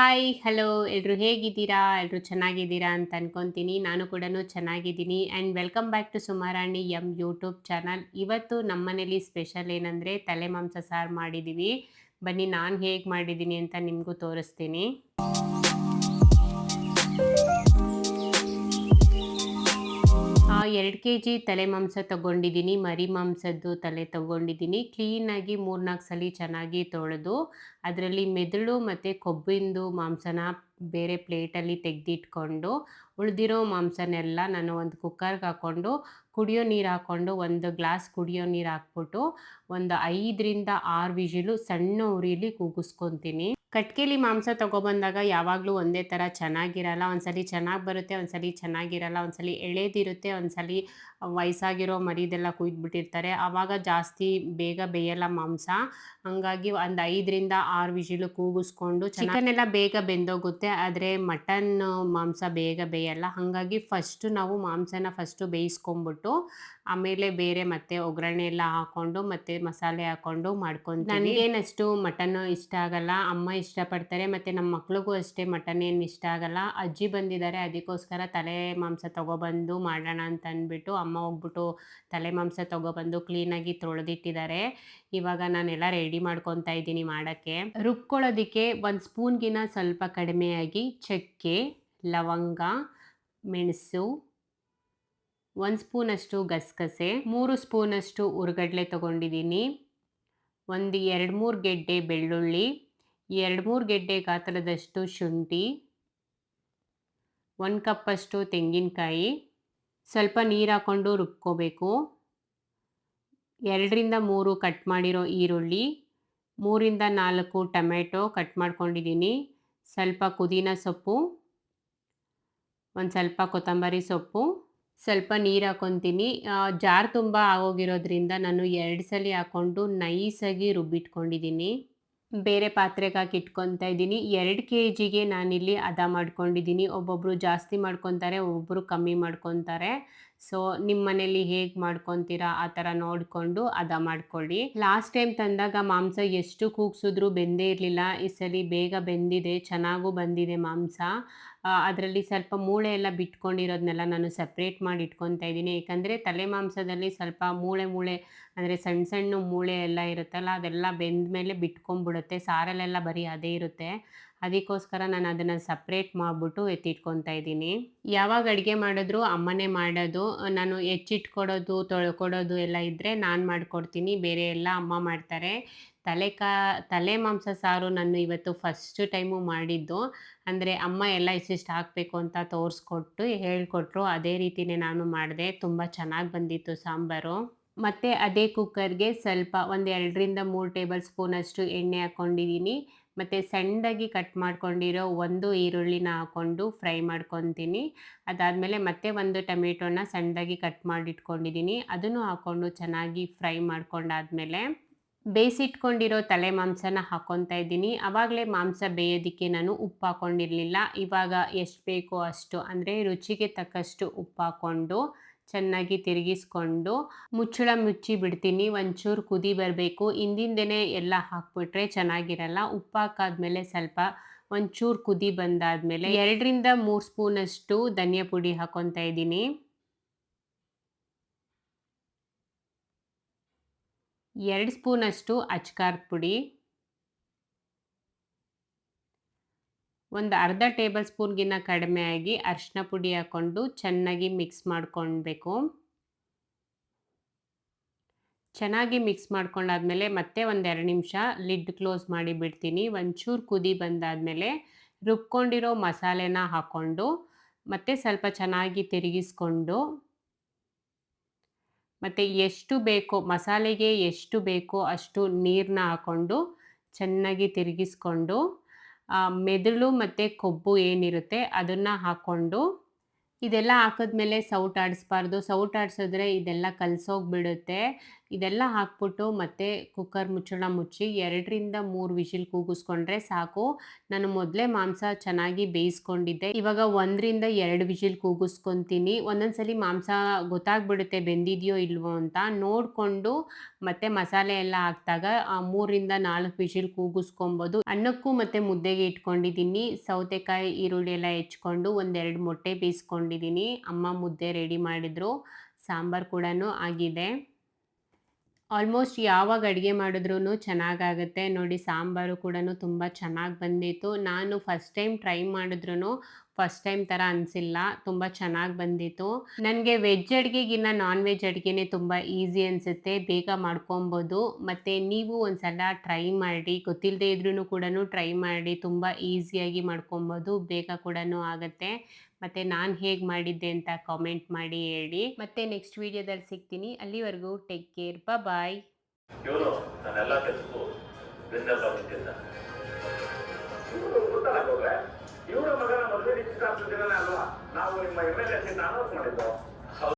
Hi, hello ಎಲ್ರು ಹೇಗಿದ್ದೀರಾ? ಎಲ್ರು ಚೆನ್ನಾಗಿದ್ದೀರಾ ಅಂತ ಅನ್ಕೊಂತೀನಿ. ನಾನು ಕೂಡನು ಚೆನ್ನಾಗಿದ್ದೀನಿ and welcome back to Sumarani YouTube channel. ಇವತ್ತು ನಮ್ಮನೇಲಿ ಸ್ಪೆಷಲ್ ಏನಂದರೆ ತಲೆ ಮಾಂಸ ಸಾರು ಮಾಡಿದ್ದೀವಿ. ಬನ್ನಿ ನಾನು ಹೇಗೆ ಮಾಡಿದ್ದೀನಿ ಅಂತ ನಿಮಗೂ ತೋರಿಸ್ತೀನಿ. 2 ಕೆಜಿ ತಲೆ ಮಾಂಸ ತಗೊಂಡಿದ್ದೀನಿ. ಮರಿ ಮಾಂಸದ್ದು ತಲೆ ತಗೊಂಡಿದ್ದೀನಿ. ಕ್ಲೀನಾಗಿ 3-4 ಸಲ ಚೆನ್ನಾಗಿ ತೊಳೆದು ಅದರಲ್ಲಿ ಮೆದುಳು ಮತ್ತು ಕೊಬ್ಬಿಂದು ಮಾಂಸನ ಬೇರೆ ಪ್ಲೇಟಲ್ಲಿ ತೆಗೆದಿಟ್ಕೊಂಡು ಉಳಿದಿರೋ ಮಾಂಸನೆಲ್ಲ ನಾನು ಒಂದು ಕುಕ್ಕರ್ಗೆ ಹಾಕ್ಕೊಂಡು ಕುಡಿಯೋ ನೀರು ಹಾಕ್ಕೊಂಡು 1 ಗ್ಲಾಸ್ ಕುಡಿಯೋ ನೀರು ಹಾಕ್ಬಿಟ್ಟು ಒಂದು 5ರಿಂದ 6 ವಿಷಿಲು ಸಣ್ಣ ಉರಿಲಿ ಕೂಗಿಸ್ಕೊತೀನಿ. ಕಟ್ಗೆಲಿ ಮಾಂಸ ತೊಗೊಬಂದಾಗ ಯಾವಾಗಲೂ ಒಂದೇ ಥರ ಚೆನ್ನಾಗಿರಲ್ಲ. ಒಂದ್ಸಲಿ ಚೆನ್ನಾಗಿ ಬರುತ್ತೆ, ಒಂದ್ಸಲಿ ಚೆನ್ನಾಗಿರಲ್ಲ, ಒಂದ್ಸಲಿ ಎಳೆದಿರುತ್ತೆ, ಒಂದ್ಸಲಿ ವಯಸ್ಸಾಗಿರೋ ಮರಿದೆಲ್ಲ ಕುಯ್ದುಬಿಟ್ಟಿರ್ತಾರೆ. ಆವಾಗ ಜಾಸ್ತಿ ಬೇಗ ಬೇಯಲ್ಲ ಮಾಂಸ. ಹಾಗಾಗಿ ಒಂದು 5ರಿಂದ 6 ವಿಷಿಲು ಕೂಗಿಸ್ಕೊಂಡು ಚಿಕನ್ ಎಲ್ಲ ಬೇಗ ಬೆಂದೋಗುತ್ತೆ, ಆದರೆ ಮಟನ್ ಮಾಂಸ ಬೇಗ ಬೇಯಲ್ಲ. ಹಾಗಾಗಿ ನಾವು ಮಾಂಸನ ಬೇಯಿಸ್ಕೊಂಬಿಟ್ಟು ಆಮೇಲೆ ಬೇರೆ ಮತ್ತೆ ಒಗ್ಗರಣೆ ಎಲ್ಲ ಹಾಕ್ಕೊಂಡು ಮತ್ತೆ ಮಸಾಲೆ ಹಾಕ್ಕೊಂಡು ಮಾಡ್ಕೊತೀನಿ. ನನಗೇನಷ್ಟು ಮಟನ್ನು ಇಷ್ಟ ಆಗಲ್ಲ, ಅಮ್ಮ ಇಷ್ಟಪಡ್ತಾರೆ, ಮತ್ತು ನಮ್ಮ ಮಕ್ಳಿಗೂ ಅಷ್ಟೇ ಮಟನ್ ಏನು ಇಷ್ಟ ಆಗಲ್ಲ. ಅಜ್ಜಿ ಬಂದಿದ್ದಾರೆ, ಅದಕ್ಕೋಸ್ಕರ ತಲೆ ಮಾಂಸ ತೊಗೊಬಂದು ಮಾಡೋಣ ಅಂತ ಅಂದ್ಬಿಟ್ಟು ಅಮ್ಮ ಹೋಗ್ಬಿಟ್ಟು ತಲೆ ಮಾಂಸ ತೊಗೊಬಂದು ಕ್ಲೀನಾಗಿ ತೊಳೆದಿಟ್ಟಿದ್ದಾರೆ. ಇವಾಗ ನಾನೆಲ್ಲ ರೆಡಿ ಮಾಡ್ಕೊತಾ ಇದ್ದೀನಿ ಮಾಡೋಕ್ಕೆ. ರುಬ್ಕೊಳ್ಳೋದಕ್ಕೆ 1 ಸ್ಪೂನ್ಗಿನ ಸ್ವಲ್ಪ ಕಡಿಮೆಯಾಗಿ ಚಕ್ಕೆ, ಲವಂಗ, ಮೆಣಸು, 1 ಸ್ಪೂನಷ್ಟು ಗಸಗಸೆ, 3 ಸ್ಪೂನಷ್ಟು ಹುರ್ಗಡ್ಲೆ ತೊಗೊಂಡಿದ್ದೀನಿ, ಒಂದು 2-3 ಗೆಡ್ಡೆ ಬೆಳ್ಳುಳ್ಳಿ, 2-3 ಗೆಡ್ಡೆ ಗಾತ್ರದಷ್ಟು ಶುಂಠಿ, 1 ಕಪ್ಪಷ್ಟು ತೆಂಗಿನಕಾಯಿ, ಸ್ವಲ್ಪ ನೀರು ಹಾಕ್ಕೊಂಡು ರುಬ್ಕೋಬೇಕು. 2ರಿಂದ 3 ಕಟ್ ಮಾಡಿರೋ ಈರುಳ್ಳಿ, 3ರಿಂದ 4 ಟೊಮೆಟೊ ಕಟ್ ಮಾಡ್ಕೊಂಡಿದ್ದೀನಿ, ಸ್ವಲ್ಪ ಪುದೀನ ಸೊಪ್ಪು, ಒಂದು ಸ್ವಲ್ಪ ಕೊತ್ತಂಬರಿ ಸೊಪ್ಪು, ಸ್ವಲ್ಪ ನೀರು ಹಾಕ್ಕೊತೀನಿ. ಜಾರ್ ತುಂಬ ಆಗೋಗಿರೋದ್ರಿಂದ ನಾನು 2 ಸಲ ಹಾಕ್ಕೊಂಡು ನೈಸಾಗಿ ರುಬ್ಬಿಟ್ಕೊಂಡಿದ್ದೀನಿ. ಬೇರೆ ಪಾತ್ರೆಗೆ ಹಾಕಿ ಇಟ್ಕೊತಾ ಇದ್ದೀನಿ. 2 ಕೆಜಿಗೆ ನಾನಿಲ್ಲಿ ಹದ ಮಾಡ್ಕೊಂಡಿದ್ದೀನಿ. ಒಬ್ಬೊಬ್ಬರು ಜಾಸ್ತಿ ಮಾಡ್ಕೊತಾರೆ, ಒಬ್ಬೊಬ್ಬರು ಕಮ್ಮಿ ಮಾಡ್ಕೊತಾರೆ. ಸೊ ನಿಮ್ಮ ಮನೇಲಿ ಹೇಗೆ ಮಾಡ್ಕೊತೀರಾ ಆ ಥರ ನೋಡಿಕೊಂಡು ಹದ ಮಾಡ್ಕೊಳ್ಳಿ. ಲಾಸ್ಟ್ ಟೈಮ್ ತಂದಾಗ ಮಾಂಸ ಎಷ್ಟು ಕೂಗ್ಸಿದ್ರು ಬೆಂದೇ ಇರಲಿಲ್ಲ. ಈ ಸಲ ಬೇಗ ಬೆಂದಿದೆ, ಚೆನ್ನಾಗೂ ಬಂದಿದೆ ಮಾಂಸ. ಅದರಲ್ಲಿ ಸ್ವಲ್ಪ ಮೂಳೆ ಎಲ್ಲ ಬಿಟ್ಕೊಂಡಿರೋದನ್ನೆಲ್ಲ ನಾನು ಸಪ್ರೇಟ್ ಮಾಡಿ ಇಟ್ಕೊತಾ ಇದ್ದೀನಿ. ಏಕೆಂದರೆ ತಲೆ ಮಾಂಸದಲ್ಲಿ ಸ್ವಲ್ಪ ಮೂಳೆ ಅಂದರೆ ಸಣ್ಣ ಸಣ್ಣ ಮೂಳೆ ಎಲ್ಲ ಇರುತ್ತಲ್ಲ, ಅದೆಲ್ಲ ಬೆಂದ ಮೇಲೆ ಬಿಟ್ಕೊಂಡ್ಬಿಡುತ್ತೆ. ಸಾರಲ್ಲೆಲ್ಲ ಬರೀ ಅದೇ ಇರುತ್ತೆ. ಅದಕ್ಕೋಸ್ಕರ ನಾನು ಅದನ್ನು ಸಪ್ರೇಟ್ ಮಾಡಿಬಿಟ್ಟು ಎತ್ತಿಟ್ಕೊತಾ ಇದ್ದೀನಿ. ಯಾವಾಗ ಅಡುಗೆ ಮಾಡಿದ್ರು ಅಮ್ಮನೇ ಮಾಡೋದು. ನಾನು ಹೆಚ್ಚಿಟ್ಕೊಡೋದು ತೊಳ್ಕೊಡೋದು ಎಲ್ಲ ಇದ್ದರೆ ನಾನು ಮಾಡಿಕೊಡ್ತೀನಿ, ಬೇರೆ ಎಲ್ಲ ಅಮ್ಮ ಮಾಡ್ತಾರೆ. ತಲೆ ಮಾಂಸ ಸಾರು ನಾನು ಇವತ್ತು ಫಸ್ಟ್ ಟೈಮು ಮಾಡಿದ್ದು. ಅಂದರೆ ಅಮ್ಮ ಎಲ್ಲ ಇಷ್ಟಿಷ್ಟು ಹಾಕಬೇಕು ಅಂತ ತೋರಿಸ್ಕೊಟ್ಟು ಹೇಳ್ಕೊಟ್ರು, ಅದೇ ರೀತಿಯೇ ನಾನು ಮಾಡಿದೆ. ತುಂಬ ಚೆನ್ನಾಗಿ ಬಂದಿತ್ತು ಸಾಂಬಾರು. ಮತ್ತು ಅದೇ ಕುಕ್ಕರ್ಗೆ ಸ್ವಲ್ಪ ಒಂದು 2ರಿಂದ 3 ಟೇಬಲ್ ಸ್ಪೂನಷ್ಟು ಎಣ್ಣೆ ಹಾಕ್ಕೊಂಡಿದ್ದೀನಿ. ಮತ್ತು ಸಣ್ಣದಾಗಿ ಕಟ್ ಮಾಡ್ಕೊಂಡಿರೋ 1 ಈರುಳ್ಳಿನ ಹಾಕ್ಕೊಂಡು ಫ್ರೈ ಮಾಡ್ಕೊತೀನಿ. ಅದಾದಮೇಲೆ ಮತ್ತೆ 1 ಟೊಮೆಟೊನ ಸಣ್ಣದಾಗಿ ಕಟ್ ಮಾಡಿಟ್ಕೊಂಡಿದ್ದೀನಿ, ಅದನ್ನು ಹಾಕ್ಕೊಂಡು ಚೆನ್ನಾಗಿ ಫ್ರೈ ಮಾಡ್ಕೊಂಡಾದ್ಮೇಲೆ ಬೇಯಿಸಿಟ್ಕೊಂಡಿರೋ ತಲೆ ಮಾಂಸನ ಹಾಕ್ಕೊತಾ ಇದ್ದೀನಿ. ಆವಾಗಲೇ ಮಾಂಸ ಬೇಯೋದಕ್ಕೆ ನಾನು ಉಪ್ಪು ಹಾಕ್ಕೊಂಡಿರಲಿಲ್ಲ. ಇವಾಗ ಎಷ್ಟು ಬೇಕೋ ಅಷ್ಟು, ಅಂದರೆ ರುಚಿಗೆ ತಕ್ಕಷ್ಟು ಉಪ್ಪು ಹಾಕ್ಕೊಂಡು ಚೆನ್ನಾಗಿ ತಿರುಗಿಸ್ಕೊಂಡು ಮುಚ್ಚಳ ಮುಚ್ಚಿ ಬಿಡ್ತೀನಿ. ಒಂಚೂರು ಕುದಿ ಬರಬೇಕು. ಹಿಂದಿಂದನೇ ಎಲ್ಲ ಹಾಕ್ಬಿಟ್ರೆ ಚೆನ್ನಾಗಿರಲ್ಲ. ಉಪ್ಪು ಹಾಕಾದ್ಮೇಲೆ ಸ್ವಲ್ಪ ಒಂಚೂರು ಕುದಿ ಬಂದಾದಮೇಲೆ 2ರಿಂದ 3 ಸ್ಪೂನಷ್ಟು ಧನಿಯಾ ಪುಡಿ ಹಾಕ್ಕೊತಾ ಇದ್ದೀನಿ. 2 ಸ್ಪೂನಷ್ಟು ಅಚ್ಕಾರದ ಪುಡಿ, ಒಂದು ಅರ್ಧ ಟೇಬಲ್ ಸ್ಪೂನ್ಗಿನ್ನ ಕಡಿಮೆಯಾಗಿ ಅರಿಶಿನ ಪುಡಿ ಹಾಕ್ಕೊಂಡು ಚೆನ್ನಾಗಿ ಮಿಕ್ಸ್ ಮಾಡ್ಕೊಳ್ಬೇಕು. ಚೆನ್ನಾಗಿ ಮಿಕ್ಸ್ ಮಾಡ್ಕೊಂಡಾದ್ಮೇಲೆ ಮತ್ತೆ ಒಂದು 2 ನಿಮಿಷ ಲಿಡ್ ಕ್ಲೋಸ್ ಮಾಡಿ ಬಿಡ್ತೀನಿ. ಒಂಚೂರು ಕುದಿ ಬಂದಾದಮೇಲೆ ರುಬ್ಕೊಂಡಿರೋ ಮಸಾಲೆನ ಹಾಕ್ಕೊಂಡು ಮತ್ತೆ ಸ್ವಲ್ಪ ಚೆನ್ನಾಗಿ ತಿರುಗಿಸ್ಕೊಂಡು, ಮತ್ತು ಎಷ್ಟು ಬೇಕೋ ಮಸಾಲೆಗೆ ಎಷ್ಟು ಬೇಕೋ ಅಷ್ಟು ನೀರನ್ನ ಹಾಕ್ಕೊಂಡು ಚೆನ್ನಾಗಿ ತಿರುಗಿಸ್ಕೊಂಡು ಮೆದುಳು ಮತ್ತು ಕೊಬ್ಬು ಏನಿರುತ್ತೆ ಅದನ್ನು ಹಾಕ್ಕೊಂಡು ಇದೆಲ್ಲ ಹಾಕಿದ್ಮೇಲೆ ಸೌಟ್ ಆಡಿಸ್ಬಾರ್ದು. ಸೌಟ್ ಆಡಿಸಿದ್ರೆ ಇದೆಲ್ಲ ಕಲಸೋಗ್ಬಿಡುತ್ತೆ. ಇದೆಲ್ಲ ಹಾಕ್ಬಿಟ್ಟು ಮತ್ತೆ ಕುಕ್ಕರ್ ಮುಚ್ಚಳ ಮುಚ್ಚಿ 2ರಿಂದ 3 ವಿಷಿಲ್ ಕೂಗಿಸ್ಕೊಂಡ್ರೆ ಸಾಕು. ನಾನು ಮೊದಲೇ ಮಾಂಸ ಚೆನ್ನಾಗಿ ಬೇಯಿಸ್ಕೊಂಡಿದ್ದೆ. ಇವಾಗ 1ರಿಂದ 2 ವಿಷಿಲ್ ಕೂಗಿಸ್ಕೊಂತೀನಿ. ಒಂದೊಂದು ಸಲ ಮಾಂಸ ಗೊತ್ತಾಗ್ಬಿಡುತ್ತೆ ಬೆಂದಿದೆಯೋ ಇಲ್ವೋ ಅಂತ. ನೋಡಿಕೊಂಡು ಮತ್ತೆ ಮಸಾಲೆ ಎಲ್ಲ ಹಾಕಿದಾಗ 3ರಿಂದ 4 ವಿಷಿಲ್ ಕೂಗಿಸ್ಕೊಬೋದು. ಅನ್ನಕ್ಕೂ ಮತ್ತು ಮುದ್ದೆಗೆ ಇಟ್ಕೊಂಡಿದ್ದೀನಿ. ಸೌತೆಕಾಯಿ, ಈರುಳ್ಳಿ ಎಲ್ಲ ಹೆಚ್ಕೊಂಡು ಒಂದೆರಡು ಮೊಟ್ಟೆ ಬೇಯಿಸ್ಕೊಂಡಿದ್ದೀನಿ. ಅಮ್ಮ ಮುದ್ದೆ ರೆಡಿ ಮಾಡಿದ್ರು. ಸಾಂಬಾರು ಕೂಡ ಆಗಿದೆ. ಆಲ್ಮೋಸ್ಟ್ ಯಾವಾಗ ಅಡುಗೆ ಮಾಡಿದ್ರೂ ಚೆನ್ನಾಗಾಗುತ್ತೆ. ನೋಡಿ ಸಾಂಬಾರು ಕೂಡ ತುಂಬ ಚೆನ್ನಾಗಿ ಬಂದಿತ್ತು. ನಾನು ಫಸ್ಟ್ ಟೈಮ್ ಟ್ರೈ ಮಾಡಿದ್ರೂ ಫಸ್ಟ್ ಟೈಮ್ ಥರ ಅನಿಸಿಲ್ಲ. ತುಂಬ ಚೆನ್ನಾಗಿ ಬಂದಿತ್ತು. ನನಗೆ ವೆಜ್ ಅಡುಗೆಗಿನ್ನ ನಾನ್ ವೆಜ್ ಅಡುಗೆನೇ ತುಂಬ ಈಸಿ ಅನಿಸುತ್ತೆ. ಬೇಗ ಮಾಡ್ಕೊಬೋದು. ಮತ್ತು ನೀವು ಒಂದು ಸಲ ಟ್ರೈ ಮಾಡಿ. ಗೊತ್ತಿಲ್ಲದೆ ಇದ್ರೂ ಕೂಡ ಟ್ರೈ ಮಾಡಿ. ತುಂಬ ಈಸಿಯಾಗಿ ಮಾಡ್ಕೊಬೋದು. ಬೇಗ ಕೂಡ ಆಗುತ್ತೆ. ಮತ್ತು ನಾನು ಹೇಗೆ ಮಾಡಿದ್ದೆ ಅಂತ ಕಾಮೆಂಟ್ ಮಾಡಿ ಹೇಳಿ. ಮತ್ತೆ ನೆಕ್ಸ್ಟ್ ವೀಡಿಯೋದಲ್ಲಿ ಸಿಗ್ತೀನಿ. ಅಲ್ಲಿವರೆಗೂ ಟೇಕ್ ಕೇರ್. ಬಾಯ್. ಇವರು ನಾನೆಲ್ಲ ಕೆಲಸಕ್ಕೂ ಬೆನ್ನೆಲ್ಲ ನಿಂತಿದ್ದ. ಇವರು ಗೊತ್ತಲ್ಲ ಗೌಡ್ರೆ, ಇವರ ಮಗನ ಮದುವೆ ನಿಶ್ಚಿತಾರ್ಥ ದಿನನೇ ಅಲ್ವಾ ನಾವು ನಿಮ್ಮ MLA ಸೀಟ್ ಅನೌನ್ಸ್ ಮಾಡಿದ್ದು.